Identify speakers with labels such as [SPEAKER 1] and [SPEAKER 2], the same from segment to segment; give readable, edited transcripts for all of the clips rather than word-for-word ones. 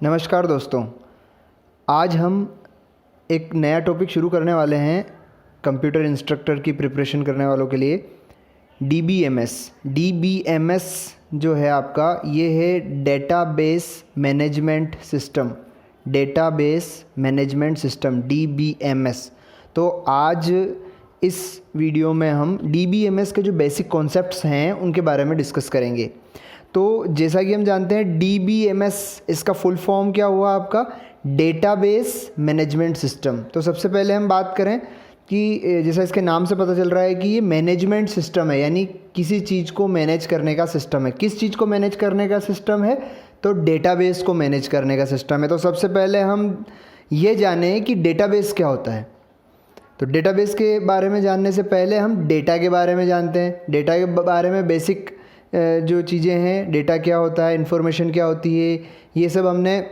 [SPEAKER 1] नमस्कार दोस्तों, आज हम एक नया टॉपिक शुरू करने वाले हैं कंप्यूटर इंस्ट्रक्टर की प्रिपरेशन करने वालों के लिए। DBMS जो है आपका, ये है डेटाबेस मैनेजमेंट सिस्टम। DBMS। तो आज इस वीडियो में हम DBMS के जो बेसिक कॉन्सेप्ट्स हैं उनके बारे में डिस्कस करेंगे। तो जैसा कि हम जानते हैं DBMS, इसका फुल फॉर्म क्या हुआ आपका, डेटाबेस मैनेजमेंट सिस्टम। तो सबसे पहले हम बात करें कि जैसा इसके नाम से पता चल रहा है कि ये मैनेजमेंट सिस्टम है, यानी किसी चीज़ को मैनेज करने का सिस्टम है। किस चीज़ को मैनेज करने का सिस्टम है? तो डेटाबेस को मैनेज करने का सिस्टम है। तो सबसे पहले हम ये जानें कि डेटाबेस क्या होता है। तो डेटाबेस के बारे में जानने से पहले हम डेटा के बारे में जानते हैं। डेटा के बारे में बेसिक जो चीज़ें हैं, डेटा क्या होता है, इन्फॉर्मेशन क्या होती है, ये सब हमने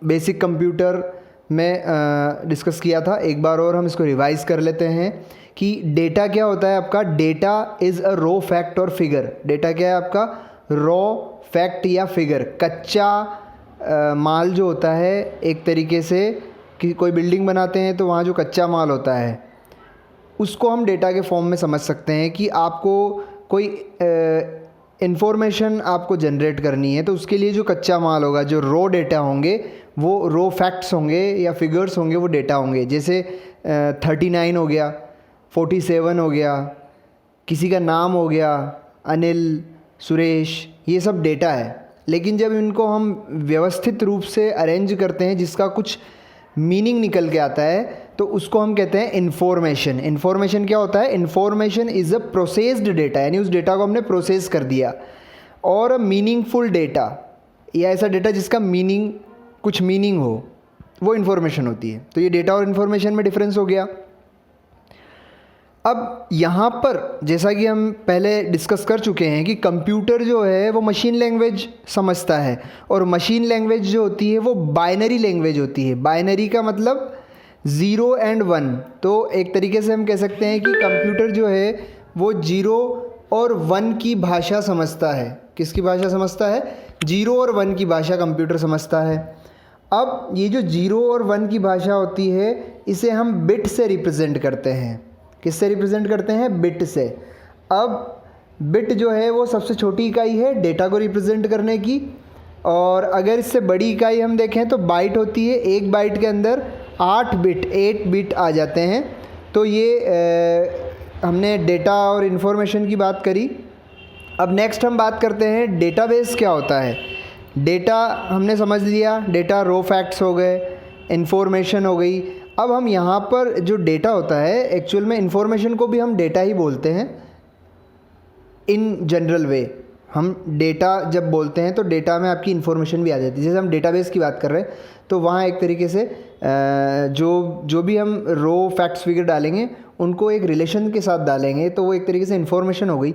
[SPEAKER 1] बेसिक कंप्यूटर में डिस्कस किया था। एक बार और हम इसको रिवाइज़ कर लेते हैं कि डेटा क्या होता है आपका। Data is a raw fact और फिगर। डेटा क्या है आपका? रॉ फैक्ट या फिगर। कच्चा माल जो होता है, एक तरीके से कि कोई बिल्डिंग बनाते हैं तो वहाँ जो कच्चा माल होता है उसको हम डेटा के फॉर्म में समझ सकते हैं कि आपको कोई इन्फॉर्मेशन आपको जनरेट करनी है तो उसके लिए जो कच्चा माल होगा, जो रॉ डेटा होंगे, वो रॉ फैक्ट्स होंगे या फिगर्स होंगे, वो डेटा होंगे। जैसे 39 हो गया, 47 हो गया, किसी का नाम हो गया, अनिल, सुरेश, ये सब डेटा है। लेकिन जब इनको हम व्यवस्थित रूप से अरेंज करते हैं, जिसका कुछ मीनिंग निकल के आता है, तो उसको हम कहते हैं इन्फॉर्मेशन। इन्फॉर्मेशन क्या होता है? Information is a processed data, यानी उस डेटा को हमने प्रोसेस कर दिया। और मीनिंगफुल डेटा या ऐसा डेटा जिसका कुछ मीनिंग हो, वो इन्फॉर्मेशन होती है। तो ये डेटा और इन्फॉर्मेशन में डिफरेंस हो गया। अब यहाँ पर जैसा कि हम पहले डिस्कस कर चुके हैं कि कंप्यूटर जो है वो मशीन लैंग्वेज समझता है, और मशीन लैंग्वेज जो होती है वो बाइनरी लैंग्वेज होती है। बाइनरी का मतलब 0 और 1। तो एक तरीके से हम कह सकते हैं कि कंप्यूटर जो है वो 0 और 1 की भाषा समझता है। किसकी भाषा समझता है? 0 और 1 की भाषा कंप्यूटर समझता है। अब ये जो 0 और 1 की भाषा होती है, इसे हम बिट से रिप्रेजेंट करते हैं। किससे रिप्रेजेंट करते हैं? बिट से। अब बिट जो है वो सबसे छोटी इकाई है डेटा को रिप्रेजेंट करने की। और अगर इससे बड़ी इकाई हम देखें तो बाइट होती है। एक बाइट के अंदर 8 बिट आ जाते हैं। तो ये हमने डेटा और इन्फॉर्मेशन की बात करी। अब नेक्स्ट हम बात करते हैं डेटाबेस क्या होता है। डेटा हमने समझ लिया, डेटा रॉ फैक्ट्स हो गए, इन्फॉर्मेशन हो गई। अब हम यहाँ पर जो डेटा होता है, एक्चुअल में इन्फॉर्मेशन को भी हम डेटा ही बोलते हैं इन जनरल वे। हम डेटा जब बोलते हैं तो डेटा में आपकी इन्फॉर्मेशन भी आ जाती है। जैसे हम डेटाबेस की बात कर रहे हैं तो वहाँ एक तरीके से जो भी हम रॉ फैक्ट्स फिगर डालेंगे उनको एक रिलेशन के साथ डालेंगे, तो वो एक तरीके से इन्फॉर्मेशन हो गई,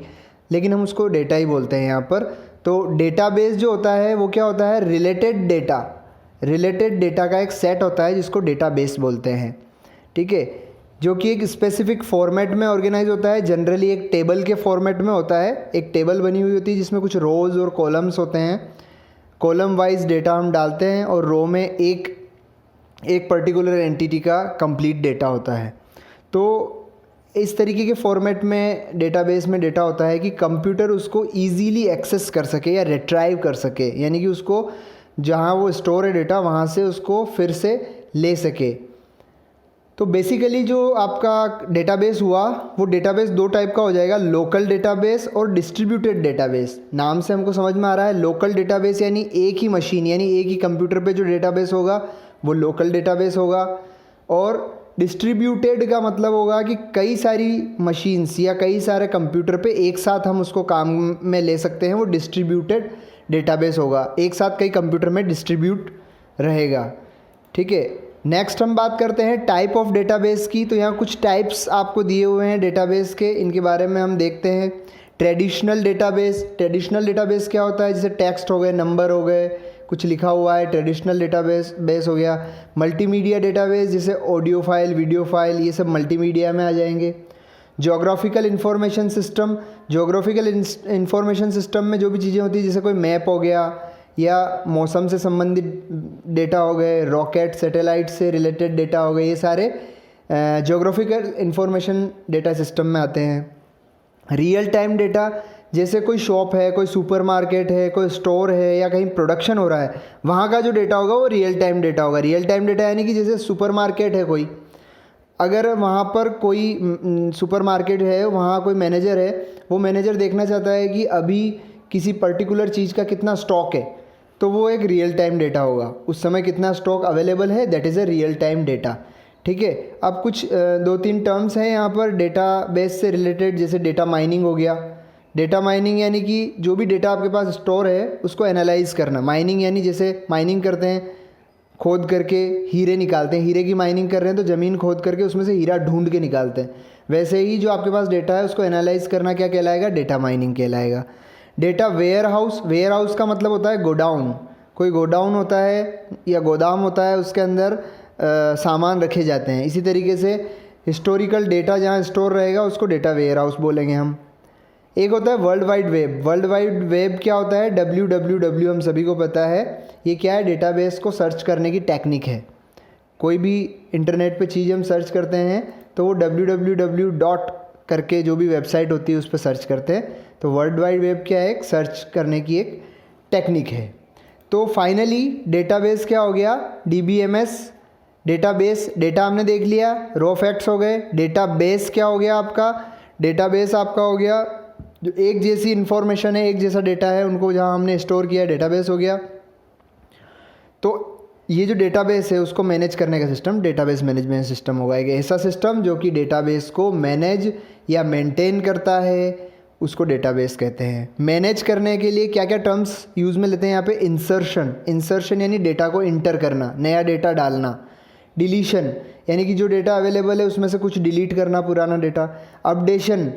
[SPEAKER 1] लेकिन हम उसको डेटा ही बोलते हैं यहाँ पर। तो डेटाबेस जो होता है वो क्या होता है? रिलेटेड डेटा का एक सेट होता है जिसको डेटाबेस बोलते हैं। ठीक है, जो कि एक स्पेसिफिक फॉर्मेट में ऑर्गेनाइज होता है। जनरली एक टेबल के फॉर्मेट में होता है। एक टेबल बनी हुई होती है जिसमें कुछ रोज़ और कॉलम्स होते हैं। कॉलम वाइज डेटा हम डालते हैं और रो में एक पर्टिकुलर एंटिटी का कंप्लीट डेटा होता है। तो इस तरीके के फॉर्मेट में डेटाबेस में डेटा होता है कि कंप्यूटर उसको ईजीली एक्सेस कर सके या रिट्राइव कर सके, यानी कि उसको जहाँ वो स्टोर है डेटा, वहाँ से उसको फिर से ले सके। तो बेसिकली जो आपका डेटाबेस हुआ, वो डेटाबेस 2 टाइप का हो जाएगा, लोकल डेटाबेस और डिस्ट्रीब्यूटेड डेटाबेस। नाम से हमको समझ में आ रहा है, लोकल डेटाबेस यानी एक ही मशीन, यानी एक ही कंप्यूटर पे जो डेटाबेस होगा वो लोकल डेटाबेस होगा। और डिस्ट्रीब्यूटेड का मतलब होगा कि कई सारी मशीन्स या कई सारे कंप्यूटर पे एक साथ हम उसको काम में ले सकते हैं, वो डिस्ट्रीब्यूटेड डेटाबेस होगा। एक साथ कई कंप्यूटर में डिस्ट्रीब्यूट रहेगा। ठीक है, नेक्स्ट हम बात करते हैं टाइप ऑफ डेटाबेस की। तो यहाँ कुछ टाइप्स आपको दिए हुए हैं डेटाबेस के, इनके बारे में हम देखते हैं। ट्रेडिशनल डेटाबेस क्या होता है? जैसे टेक्स्ट हो गए, नंबर हो गए, कुछ लिखा हुआ है, ट्रेडिशनल डेटाबेस हो गया। मल्टीमीडिया डेटाबेस जैसे ऑडियो फाइल, वीडियो फाइल, ये सब मल्टीमीडिया में आ जाएंगे। जोग्राफिकल इंफॉर्मेशन सिस्टम में जो भी चीज़ें होती है, जैसे कोई मैप हो गया या मौसम से संबंधित डेटा हो गए, रॉकेट सैटेलाइट से रिलेटेड डेटा हो गए, ये सारे ज्योग्राफिकल इंफॉर्मेशन डेटा सिस्टम में आते हैं। रियल टाइम डेटा जैसे कोई शॉप है, कोई सुपरमार्केट है, कोई स्टोर है या कहीं प्रोडक्शन हो रहा है, वहाँ का जो डेटा होगा वो रियल टाइम डेटा होगा। रियल टाइम डेटा यानी कि जैसे सुपरमार्केट है कोई, अगर वहाँ पर कोई सुपरमार्केट है, वहाँ कोई मैनेजर है, वो मैनेजर देखना चाहता है कि अभी किसी पर्टिकुलर चीज़ का कितना स्टॉक है, तो वो एक रियल टाइम डेटा होगा। उस समय कितना स्टॉक अवेलेबल है, that is a real time data. ठीक है। अब कुछ 2-3 टर्म्स हैं यहाँ पर डेटा बेस से रिलेटेड, जैसे डेटा माइनिंग हो गया। डेटा माइनिंग यानी कि जो भी डेटा आपके पास स्टोर है उसको एनालाइज करना। माइनिंग यानी जैसे माइनिंग करते हैं, खोद करके हीरे निकालते हैं, हीरे की माइनिंग कर रहे हैं तो ज़मीन खोद करके उसमें से हीरा ढूंढ के निकालते हैं। वैसे ही जो आपके पास डेटा है उसको एनालाइज करना क्या कहलाएगा, डेटा माइनिंग कहलाएगा। Data warehouse, warehouse का मतलब होता है गोडाउन। कोई गोडाउन होता है या गोदाम होता है, उसके अंदर सामान रखे जाते हैं। इसी तरीके से हिस्टोरिकल डेटा जहाँ स्टोर रहेगा उसको डेटा वेयर हाउस बोलेंगे हम। एक होता है world wide web. World wide web क्या होता है, WWW हम सभी को पता है। ये क्या है, डेटाबेस को सर्च करने की टेक्निक है। कोई भी इंटरनेट पे चीज़ हम सर्च करते हैं तो वो www डॉट करके जो भी वेबसाइट होती है उस पर सर्च करते हैं। तो वर्ल्ड वाइड वेब क्या है, एक सर्च करने की एक टेक्निक है। तो फाइनली डेटाबेस क्या हो गया, DBMS। डेटाबेस, डेटा हमने देख लिया, रॉ फैक्ट्स हो गए। डेटाबेस क्या हो गया आपका, डेटाबेस आपका हो गया जो एक जैसी इन्फॉर्मेशन है, एक जैसा डेटा है, उनको जहाँ हमने स्टोर किया डेटाबेस हो गया। तो ये जो डेटाबेस है उसको मैनेज करने का सिस्टम डेटाबेस मैनेजमेंट सिस्टम होगा। एक ऐसा सिस्टम जो कि डेटाबेस को मैनेज या मेंटेन करता है, उसको डेटाबेस कहते हैं। मैनेज करने के लिए क्या क्या टर्म्स यूज़ में लेते हैं यहाँ पे, इंसर्शन। इंसर्शन यानी डेटा को इंटर करना, नया डेटा डालना। डिलीशन यानी कि जो डेटा अवेलेबल है उसमें से कुछ डिलीट करना, पुराना डेटा। अपडेशन,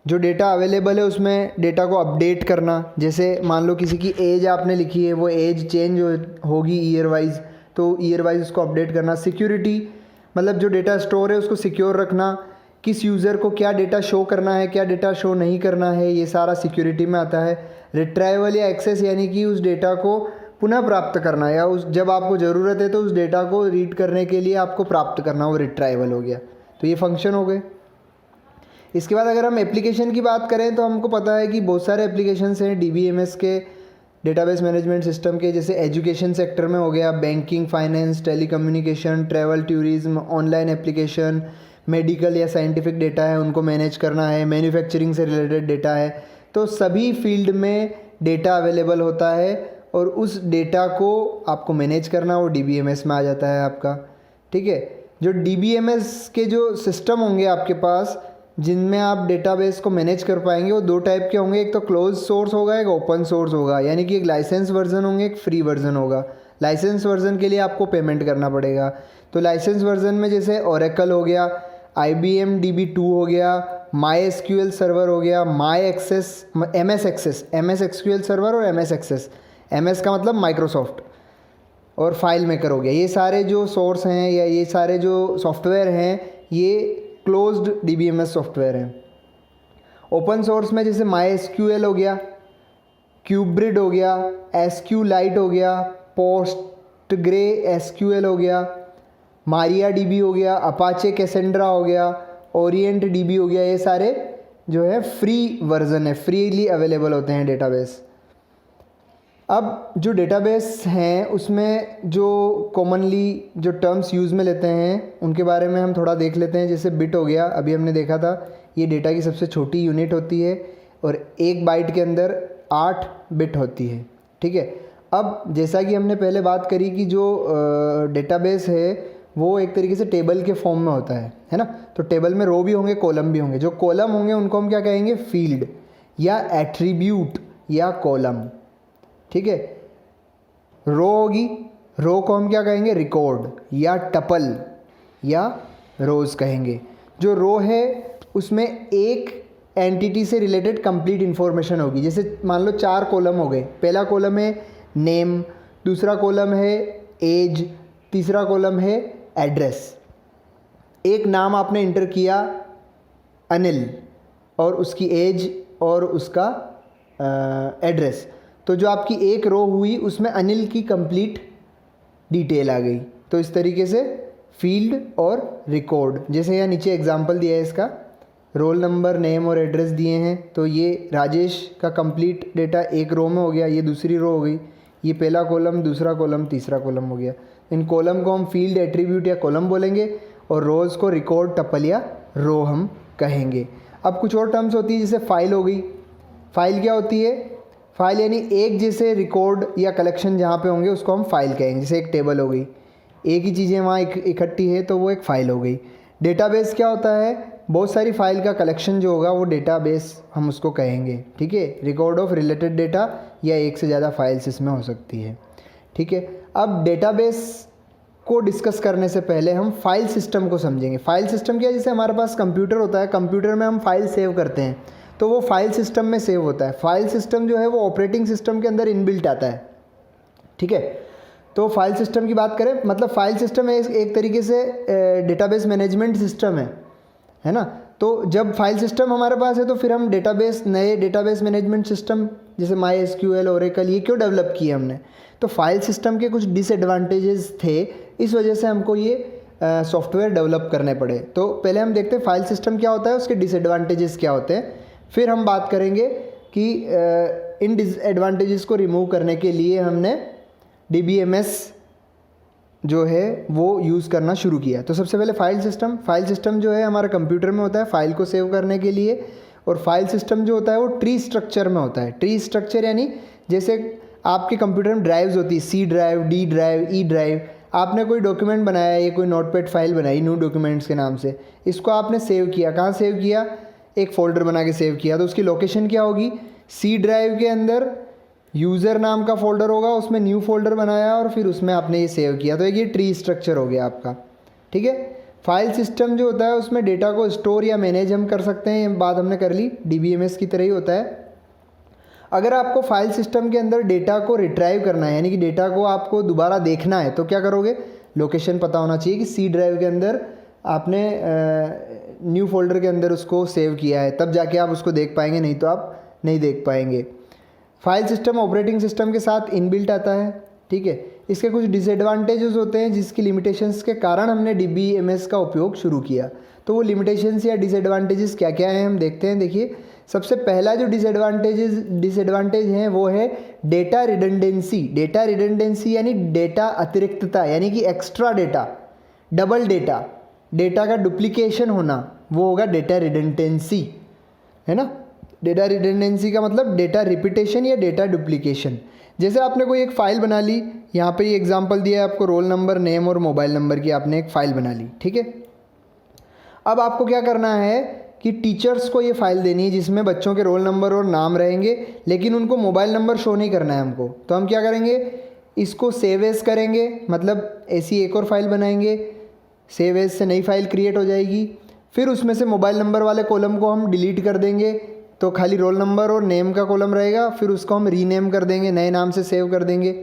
[SPEAKER 1] जो डेटा अवेलेबल है उसमें डेटा को अपडेट करना। जैसे मान लो किसी की एज आपने लिखी है, वो एज चेंज होगी ईयर वाइज, तो ईयर वाइज उसको अपडेट करना। सिक्योरिटी मतलब जो डेटा स्टोर है उसको सिक्योर रखना, किस यूज़र को क्या डेटा शो करना है, क्या डेटा शो नहीं करना है, ये सारा सिक्योरिटी में आता है। रिट्राइवल या एक्सेस यानी कि उस डेटा को पुनः प्राप्त करना, या उस जब आपको ज़रूरत है तो उस डेटा को रीड करने के लिए आपको प्राप्त करना, वो रिट्राइवल हो गया। तो ये फंक्शन हो गए। इसके बाद अगर हम एप्लीकेशन की बात करें तो हमको पता है कि बहुत सारे एप्लीकेशंस हैं DBMS के, डेटाबेस मैनेजमेंट सिस्टम के। जैसे एजुकेशन सेक्टर में हो गया banking, finance, telecommunication, travel, tourism, online application. Medical या साइंटिफिक डेटा है उनको मैनेज करना है। मैन्युफैक्चरिंग से रिलेटेड डेटा है। तो सभी फील्ड में डेटा अवेलेबल होता है और उस डेटा को आपको मैनेज करना, वो DBMS में आ जाता है आपका। ठीक है। जो DBMS के जो सिस्टम होंगे आपके पास जिनमें आप डेटाबेस को मैनेज कर पाएंगे, वो 2 टाइप के होंगे। एक तो क्लोज सोर्स होगा, एक ओपन सोर्स होगा। यानी कि एक लाइसेंस वर्जन होंगे, एक फ्री वर्जन होगा। लाइसेंस वर्जन के लिए आपको पेमेंट करना पड़ेगा। तो लाइसेंस वर्जन में जैसे ओरेकल हो गया, IBM DB2 हो गया, MySQL सर्वर हो गया, MS SQL सर्वर और MS एक्सेस। MS का मतलब माइक्रोसॉफ्ट, और फाइल मेकर हो गया। ये सारे जो सोर्स हैं या ये सारे जो सॉफ्टवेयर हैं ये क्लोज्ड DBMS सॉफ्टवेयर हैं। ओपन सोर्स में जैसे MySQL हो गया, क्यूब्रिड हो गया, SQLite हो गया, PostgreSQL हो गया, MariaDB हो गया, अपाचे कैसेंड्रा हो गया, OrientDB हो गया। ये सारे जो है फ्री वर्जन है, फ्रीली अवेलेबल होते हैं डेटाबेस। अब जो डेटाबेस हैं उसमें जो कॉमनली जो टर्म्स यूज़ में लेते हैं उनके बारे में हम थोड़ा देख लेते हैं। जैसे बिट हो गया, अभी हमने देखा था, ये डेटा की सबसे छोटी यूनिट होती है और 1 बाइट के अंदर 8 बिट होती है। ठीक है। अब जैसा कि हमने पहले बात करी कि जो डेटाबेस है वो एक तरीके से टेबल के फॉर्म में होता है ना। तो टेबल में रो भी होंगे, कॉलम भी होंगे। जो कॉलम होंगे उनको हम क्या कहेंगे, फील्ड या एट्रीब्यूट या कॉलम। ठीक है। रो होगी, रो को हम क्या कहेंगे, रिकॉर्ड या टपल या रोज़ कहेंगे। जो रो है उसमें एक एंटिटी से रिलेटेड कंप्लीट इन्फॉर्मेशन होगी। जैसे मान लो 4 कॉलम हो गए। पहला कॉलम है नेम, दूसरा कॉलम है एज, तीसरा कॉलम है एड्रेस। एक नाम आपने इंटर किया अनिल और उसकी एज और उसका एड्रेस, तो जो आपकी एक रो हुई उसमें अनिल की कंप्लीट डिटेल आ गई। तो इस तरीके से फील्ड और रिकॉर्ड, जैसे यहाँ नीचे एग्जांपल दिया है इसका, रोल नंबर, नेम और एड्रेस दिए हैं। तो ये राजेश का कंप्लीट डेटा एक रो में हो गया, ये दूसरी रो हो गई, ये पहला कॉलम, दूसरा कॉलम, तीसरा कॉलम हो गया। इन कॉलम को हम फील्ड, एट्रीब्यूट या कॉलम बोलेंगे और रोज़ को रिकॉर्ड, टपल या रो हम कहेंगे। अब कुछ और टर्म्स होती है, जैसे फाइल हो गई। फाइल क्या होती है? फाइल यानी एक जैसे रिकॉर्ड या कलेक्शन जहाँ पे होंगे उसको हम फाइल कहेंगे। जैसे एक टेबल हो गई, एक ही चीज़ें वहाँ इकट्ठी है तो वो एक फ़ाइल हो गई। डेटाबेस क्या होता है? बहुत सारी फाइल का कलेक्शन जो होगा वो डेटाबेस हम उसको कहेंगे। ठीक है, रिकॉर्ड ऑफ रिलेटेड डेटा या एक से ज़्यादा फाइल्स इसमें हो सकती है। ठीक है, अब डेटाबेस को डिस्कस करने से पहले हम फाइल सिस्टम को समझेंगे। फाइल सिस्टम क्या है? जैसे हमारे पास कंप्यूटर होता है, कंप्यूटर में हम फाइल सेव करते हैं तो वो फाइल सिस्टम में सेव होता है। फाइल सिस्टम जो है वो ऑपरेटिंग सिस्टम के अंदर इनबिल्ट आता है। ठीक है, तो फाइल सिस्टम की बात करें, मतलब फाइल सिस्टम एक तरीके से डेटाबेस मैनेजमेंट सिस्टम है ना। तो जब फाइल सिस्टम हमारे पास है तो फिर हम नए डेटाबेस मैनेजमेंट सिस्टम जैसे MySQL, ओरेकल, ये क्यों डेवलप किए हमने? तो फाइल सिस्टम के कुछ डिसएडवांटेजेस थे, इस वजह से हमको ये सॉफ्टवेयर डेवलप करने पड़े। तो पहले हम देखते हैं फाइल सिस्टम क्या होता है, उसके डिसएडवांटेजेस क्या होते हैं, फिर हम बात करेंगे कि इन डिसएडवांटेजेस को रिमूव करने के लिए हमने DBMS जो है वो यूज़ करना शुरू किया। तो सबसे पहले फाइल सिस्टम जो है हमारे कंप्यूटर में होता है फाइल को सेव करने के लिए, और फाइल सिस्टम जो होता है वो ट्री स्ट्रक्चर में होता है। ट्री स्ट्रक्चर यानी जैसे आपके कंप्यूटर में ड्राइव्स होती है, C drive, D drive, E drive. आपने कोई डॉक्यूमेंट बनाया, ये कोई नोटपैड फाइल बनाई न्यू डॉक्यूमेंट्स के नाम से, इसको आपने सेव किया। कहाँ सेव किया? एक फ़ोल्डर बना के सेव किया। तो उसकी लोकेशन क्या होगी? C ड्राइव के अंदर यूज़र नाम का फ़ोल्डर होगा, उसमें न्यू फ़ोल्डर बनाया और फिर उसमें आपने ये सेव किया। तो एक ये ट्री स्ट्रक्चर हो गया आपका। ठीक है, फाइल सिस्टम जो होता है उसमें डेटा को स्टोर या मैनेज हम कर सकते हैं, ये बात हमने कर ली। DBMS की तरह ही होता है। अगर आपको फाइल सिस्टम के अंदर डेटा को रिट्राइव करना है, यानी कि डेटा को आपको दोबारा देखना है, तो क्या करोगे? लोकेशन पता होना चाहिए कि C ड्राइव के अंदर आपने न्यू फोल्डर के अंदर उसको सेव किया है, तब जाके आप उसको देख पाएंगे, नहीं तो आप नहीं देख पाएंगे। फाइल सिस्टम ऑपरेटिंग सिस्टम के साथ इनबिल्ट आता है। ठीक है, इसके कुछ डिसएडवांटेजेस होते हैं जिसकी लिमिटेशंस के कारण हमने DBMS का उपयोग शुरू किया। तो वो लिमिटेशंस या डिसएडवांटेजेस क्या क्या हैं हम देखते हैं। देखिए, सबसे पहला जो डिसएडवांटेज है वो है डेटा रिडंडेंसी। डेटा रिडंडेंसी यानी डेटा अतिरिक्तता, यानी कि एक्स्ट्रा डेटा, डबल डेटा का डुप्लीकेशन होना, वो होगा डेटा रिडंडेंसी, है ना। डेटा रिडंडेंसी का मतलब डेटा रिपीटेशन या डेटा डुप्लीकेशन। जैसे आपने कोई एक फ़ाइल बना ली, यहाँ पे ये एग्जांपल दिया है आपको, रोल नंबर, नेम और मोबाइल नंबर की आपने एक फ़ाइल बना ली। ठीक है, अब आपको क्या करना है कि टीचर्स को ये फ़ाइल देनी है जिसमें बच्चों के रोल नंबर और नाम रहेंगे, लेकिन उनको मोबाइल नंबर शो नहीं करना है हमको। तो हम क्या करेंगे, इसको सेव एज करेंगे, मतलब ऐसी एक और फाइल बनाएंगे, सेव एज से नई फाइल क्रिएट हो जाएगी। फिर उसमें से मोबाइल नंबर वाले कॉलम को हम डिलीट कर देंगे, तो खाली रोल नंबर और नेम का कॉलम रहेगा। फिर उसको हम रीनेम कर देंगे, नए नाम से सेव कर देंगे,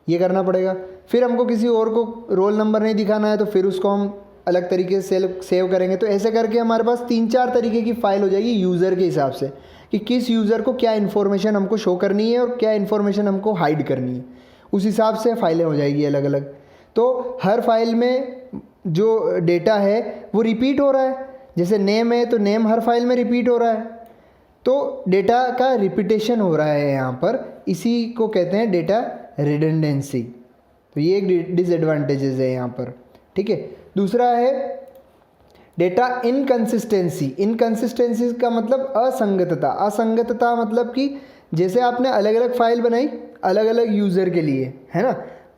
[SPEAKER 1] ये करना पड़ेगा। फिर हमको किसी और को रोल नंबर नहीं दिखाना है तो फिर उसको हम अलग तरीके से सेव करेंगे। तो ऐसे करके हमारे पास 3-4 तरीके की फ़ाइल हो जाएगी यूज़र के हिसाब से, कि किस यूज़र को क्या इन्फॉर्मेशन हमको शो करनी है और क्या इन्फॉर्मेशन हमको हाइड करनी है, उस हिसाब से फाइलें हो जाएगी अलग अलग। तो हर फाइल में जो डेटा है वो रिपीट हो रहा है, जैसे नेम है तो नेम हर फाइल में रिपीट हो रहा है, तो डेटा का रिपीटेशन हो रहा है यहाँ पर, इसी को कहते हैं डेटा रिडंडेंसी। तो ये एक डिसएडवांटेजेस है यहाँ पर। ठीक है, दूसरा है डेटा इनकंसिस्टेंसी। इनकंसिस्टेंसी का मतलब असंगतता। असंगतता मतलब कि जैसे आपने अलग अलग फाइल बनाई अलग अलग यूज़र के लिए, है ना।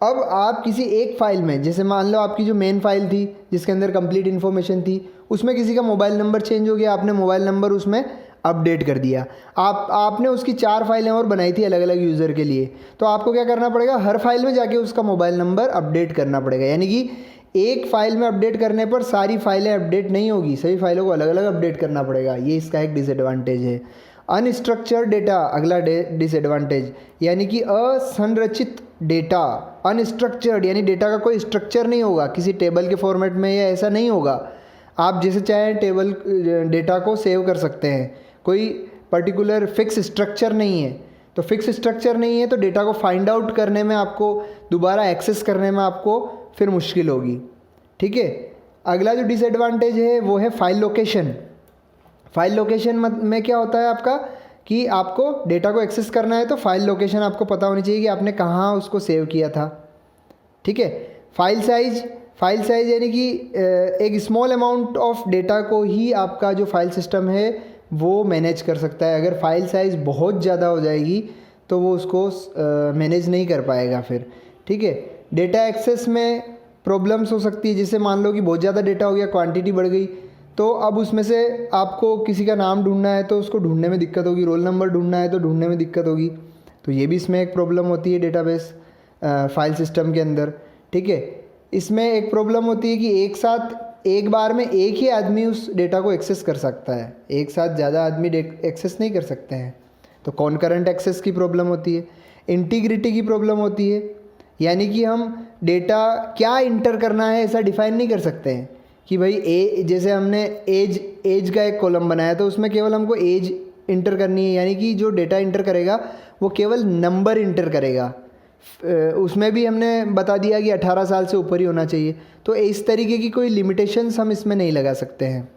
[SPEAKER 1] अब आप किसी एक फ़ाइल में, जैसे मान लो आपकी जो मेन फाइल थी जिसके अंदर कंप्लीट इन्फॉर्मेशन थी, उसमें किसी का मोबाइल नंबर चेंज हो गया, आपने मोबाइल नंबर उसमें अपडेट कर दिया। आपने उसकी 4 फाइलें और बनाई थी अलग अलग यूज़र के लिए, तो आपको क्या करना पड़ेगा, हर फाइल में जाके उसका मोबाइल नंबर अपडेट करना पड़ेगा। यानी कि एक फ़ाइल में अपडेट करने पर सारी फाइलें अपडेट नहीं होगी, सभी फाइलों को अलग अलग अपडेट करना पड़ेगा, ये इसका एक डिसएडवांटेज है। अनस्ट्रक्चर्ड डेटा अगला डिसएडवांटेज, यानी कि असंरचित डेटा। अनस्ट्रक्चर्ड यानी डेटा का कोई स्ट्रक्चर नहीं होगा, किसी टेबल के फॉर्मेट में या ऐसा नहीं होगा। आप जैसे चाहें डेटा को सेव कर सकते हैं, कोई पर्टिकुलर फिक्स स्ट्रक्चर नहीं है। तो फिक्स स्ट्रक्चर नहीं है तो डेटा को फाइंड आउट करने में आपको, दोबारा एक्सेस करने में आपको फिर मुश्किल होगी। ठीक है, अगला जो डिसएडवांटेज है वो है फाइल लोकेशन। फाइल लोकेशन में क्या होता है आपका कि आपको डेटा को एक्सेस करना है तो फाइल लोकेशन आपको पता होनी चाहिए कि आपने कहाँ उसको सेव किया था। ठीक है, फाइल साइज यानी कि एक स्मॉल अमाउंट ऑफ डेटा को ही आपका जो फाइल सिस्टम है वो मैनेज कर सकता है। अगर फाइल साइज़ बहुत ज़्यादा हो जाएगी तो वो उसको मैनेज नहीं कर पाएगा फिर। ठीक है, डेटा एक्सेस में प्रॉब्लम्स हो सकती है, जैसे मान लो कि बहुत ज़्यादा डेटा हो गया, क्वांटिटी बढ़ गई, तो अब उसमें से आपको किसी का नाम ढूंढना है तो उसको ढूंढने में दिक्कत होगी, रोल नंबर ढूंढना है तो ढूंढने में दिक्कत होगी। तो ये भी इसमें एक प्रॉब्लम होती है डेटाबेस फाइल सिस्टम के अंदर। ठीक है, इसमें एक प्रॉब्लम होती है कि एक साथ एक बार में एक ही आदमी उस डेटा को एक्सेस कर सकता है, एक साथ ज़्यादा आदमी एक्सेस नहीं कर सकते हैं, तो कॉन्करेंट एक्सेस की प्रॉब्लम होती है। इंटीग्रिटी की प्रॉब्लम होती है, यानी कि हम डेटा क्या इंटर करना है ऐसा डिफाइन नहीं कर सकते हैं कि भाई जैसे हमने एज का एक कॉलम बनाया तो उसमें केवल हमको एज इंटर करनी है, यानी कि जो डेटा इंटर करेगा वो केवल नंबर इंटर करेगा। उसमें भी हमने बता दिया कि 18 साल से ऊपर ही होना चाहिए। तो इस तरीके की कोई लिमिटेशंस हम इसमें नहीं लगा सकते हैं,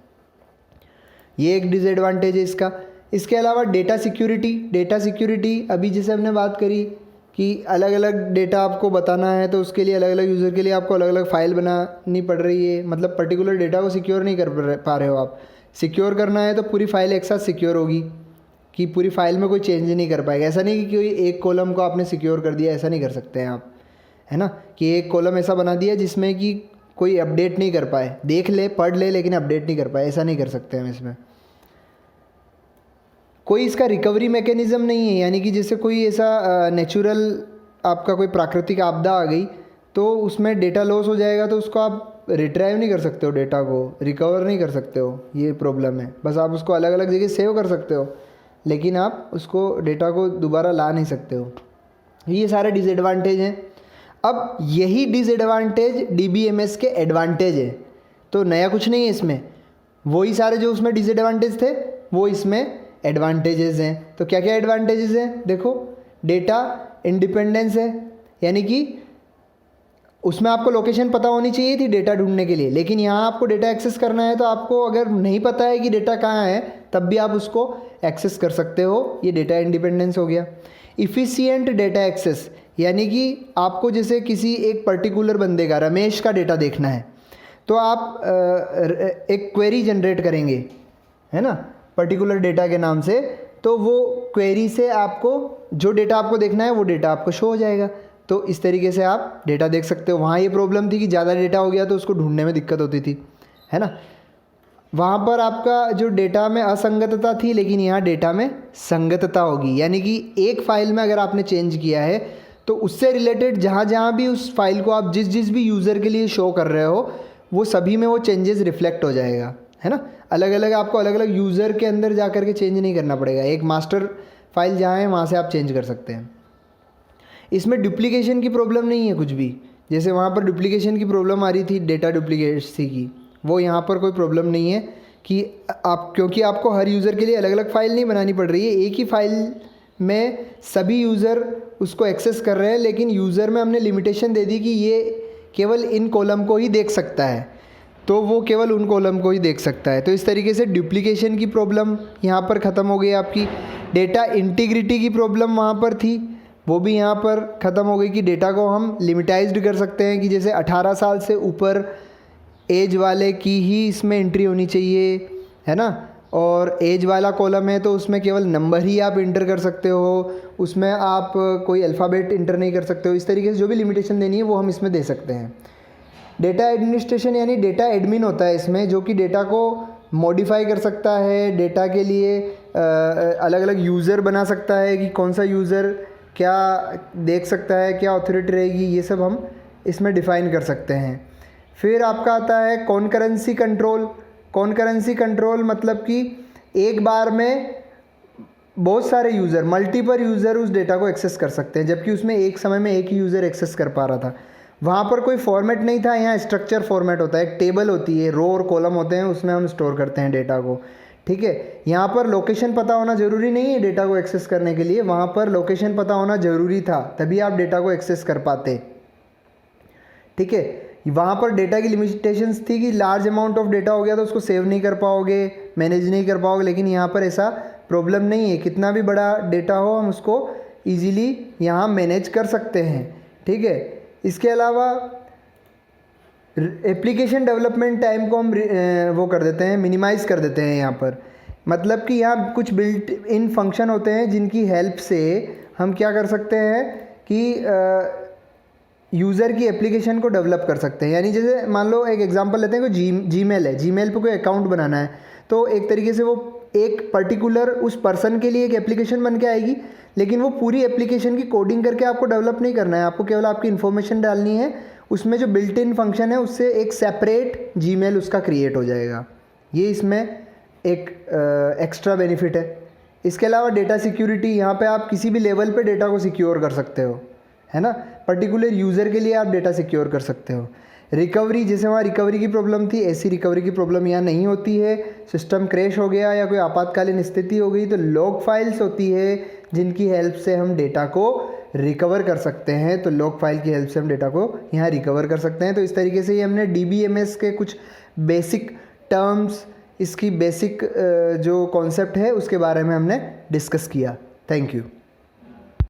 [SPEAKER 1] ये एक डिसएडवांटेज है इसका। इसके अलावा डेटा सिक्योरिटी अभी जैसे हमने बात करी कि अलग अलग डेटा आपको बताना है तो उसके लिए अलग अलग यूज़र के लिए आपको अलग अलग फ़ाइल बनानी पड़ रही है, मतलब पर्टिकुलर डेटा को सिक्योर नहीं कर पा रहे हो आप। सिक्योर करना है तो पूरी फाइल एक साथ सिक्योर होगी कि पूरी फाइल में कोई चेंज नहीं कर पाएगा। ऐसा नहीं कि कोई एक कॉलम को आपने सिक्योर कर दिया, ऐसा नहीं कर सकते हैं आप, है ना, कि एक कॉलम ऐसा बना दिया जिसमें कि कोई अपडेट नहीं कर पाए, देख ले पढ़ ले लेकिन अपडेट नहीं कर पाए, ऐसा नहीं कर सकते हम इसमें। कोई इसका रिकवरी मैकेनिज़्म नहीं है, यानी कि जैसे कोई ऐसा नेचुरल आपका कोई प्राकृतिक आपदा आ गई तो उसमें डेटा लॉस हो जाएगा तो उसको आप रिट्राइव नहीं कर सकते हो, डेटा को रिकवर नहीं कर सकते हो, ये प्रॉब्लम है। बस आप उसको अलग अलग जगह सेव कर सकते हो लेकिन आप उसको डेटा को दोबारा ला नहीं सकते हो। ये सारे डिसएडवांटेज हैं। अब यही डिसएडवांटेज DBMS के एडवांटेज है, तो नया कुछ नहीं है इसमें, वही सारे जो उसमें डिसएडवांटेज थे वो इसमें एडवांटेजेस हैं। तो क्या क्या एडवांटेजेस हैं देखो, डेटा इंडिपेंडेंस है, यानी कि उसमें आपको लोकेशन पता होनी चाहिए थी डेटा ढूंढने के लिए, लेकिन यहाँ आपको डेटा एक्सेस करना है तो आपको अगर नहीं पता है कि डेटा कहाँ है तब भी आप उसको एक्सेस कर सकते हो, ये डेटा इंडिपेंडेंस हो गया। इफ़िशिएंट डेटा एक्सेस, यानी कि आपको जैसे किसी एक पर्टिकुलर बंदे का, रमेश का डेटा देखना है तो आप एक क्वेरी जनरेट करेंगे, है ना, पर्टिकुलर डेटा के नाम से, तो वो क्वेरी से आपको जो डेटा आपको देखना है वो डेटा आपको शो हो जाएगा। तो इस तरीके से आप डेटा देख सकते हो। वहाँ ये प्रॉब्लम थी कि ज़्यादा डेटा हो गया तो उसको ढूंढने में दिक्कत होती थी, है ना, वहाँ पर आपका जो डेटा में असंगतता थी, लेकिन यहाँ डेटा में संगतता होगी, यानी कि एक फ़ाइल में अगर आपने चेंज किया है तो उससे रिलेटेड जहाँ जहाँ भी उस फाइल को आप जिस भी यूज़र के लिए शो कर रहे हो वो सभी में वो चेंजेस रिफ्लेक्ट हो जाएगा, है ना। अलग अलग आपको अलग अलग यूज़र के अंदर जा कर के चेंज नहीं करना पड़ेगा, एक मास्टर फाइल जहाँ है वहाँ से आप चेंज कर सकते हैं। इसमें डुप्लीकेशन की प्रॉब्लम नहीं है कुछ भी, जैसे वहाँ पर डुप्लीकेशन की प्रॉब्लम आ रही थी डेटा डुप्लीकेसी की, वो यहाँ पर कोई प्रॉब्लम नहीं है कि आप, क्योंकि आपको हर यूज़र के लिए अलग अलग फ़ाइल नहीं बनानी पड़ रही है, एक ही फ़ाइल में सभी यूज़र उसको एक्सेस कर रहे हैं, लेकिन यूज़र में हमने लिमिटेशन दे दी कि ये केवल इन कॉलम को ही देख सकता है, तो वो केवल उन कॉलम को ही देख सकता है। तो इस तरीके से डुप्लीकेशन की प्रॉब्लम यहाँ पर ख़त्म हो गई आपकी। डेटा इंटीग्रिटी की प्रॉब्लम वहाँ पर थी, वो भी यहाँ पर ख़त्म हो गई कि डेटा को हम लिमिटाइज्ड कर सकते हैं कि जैसे 18 साल से ऊपर एज वाले की ही इसमें एंट्री होनी चाहिए, है ना, और एज वाला कॉलम है तो उसमें केवल नंबर ही आप इंटर कर सकते हो, उसमें आप कोई अल्फ़ाबेट इंटर नहीं कर सकते हो। इस तरीके से जो भी लिमिटेशन देनी है वो हम इसमें दे सकते हैं। डेटा एडमिनिस्ट्रेशन यानी डेटा एडमिन होता है इसमें, जो कि डेटा को मॉडिफाई कर सकता है, डेटा के लिए अलग अलग यूज़र बना सकता है कि कौन सा यूज़र क्या देख सकता है, क्या ऑथोरिटी रहेगी, ये सब हम इसमें डिफ़ाइन कर सकते हैं। फिर आपका आता है कॉन्करेंसी कंट्रोल। कॉन्करेंसी कंट्रोल मतलब कि एक बार में बहुत सारे यूज़र, मल्टीपल यूज़र उस डेटा को एक्सेस कर सकते हैं, जबकि उसमें एक समय में एक ही यूज़र एक्सेस कर पा रहा था। वहाँ पर कोई फॉर्मेट नहीं था, यहाँ स्ट्रक्चर फॉर्मेट होता है, एक टेबल होती है, रो और कॉलम होते हैं, उसमें हम स्टोर करते हैं डेटा को। ठीक है। यहाँ पर लोकेशन पता होना ज़रूरी नहीं है डेटा को एक्सेस करने के लिए, वहाँ पर लोकेशन पता होना ज़रूरी था, तभी आप डेटा को एक्सेस कर पाते। ठीक है, वहाँ पर डेटा की लिमिटेशंस थी कि लार्ज अमाउंट ऑफ डेटा हो गया तो उसको सेव नहीं कर पाओगे, मैनेज नहीं कर पाओगे, लेकिन यहाँ पर ऐसा प्रॉब्लम नहीं है। कितना भी बड़ा डेटा हो हम उसको ईजीली यहाँ मैनेज कर सकते हैं। ठीक है, इसके अलावा एप्लीकेशन डेवलपमेंट टाइम को हम वो कर देते हैं, मिनिमाइज़ कर देते हैं यहाँ पर। मतलब कि यहाँ कुछ बिल्ट इन फंक्शन होते हैं जिनकी हेल्प से हम क्या कर सकते हैं कि यूज़र की एप्लीकेशन को डेवलप कर सकते हैं। यानी जैसे मान लो एक एग्जांपल लेते हैं, कोई जीमेल है, जीमेल पे कोई अकाउंट बनाना है, तो एक तरीके से वो एक पर्टिकुलर उस पर्सन के लिए एक एप्लीकेशन बन के आएगी, लेकिन वो पूरी एप्लीकेशन की कोडिंग करके आपको डेवलप नहीं करना है, आपको केवल आपकी इन्फॉर्मेशन डालनी है, उसमें जो बिल्ट इन फंक्शन है उससे एक सेपरेट जीमेल उसका क्रिएट हो जाएगा। ये इसमें एक एक्स्ट्रा बेनिफिट है। इसके अलावा डेटा सिक्योरिटी, यहाँ पे आप किसी भी लेवल पे डेटा को सिक्योर कर सकते हो, है ना, पर्टिकुलर यूज़र के लिए आप डेटा सिक्योर कर सकते हो। रिकवरी, जैसे वहाँ रिकवरी की प्रॉब्लम थी, ऐसी रिकवरी की प्रॉब्लम यहाँ नहीं होती है। सिस्टम क्रैश हो गया या कोई आपातकालीन स्थिति हो गई तो लॉग फाइल्स होती है जिनकी हेल्प से हम डेटा को रिकवर कर सकते हैं, तो लॉग फाइल की हेल्प से हम डेटा को यहाँ रिकवर कर सकते हैं। तो इस तरीके से ये हमने DBMS के कुछ बेसिक टर्म्स, इसकी बेसिक जो कॉन्सेप्ट है उसके बारे में हमने डिस्कस किया। Thank you.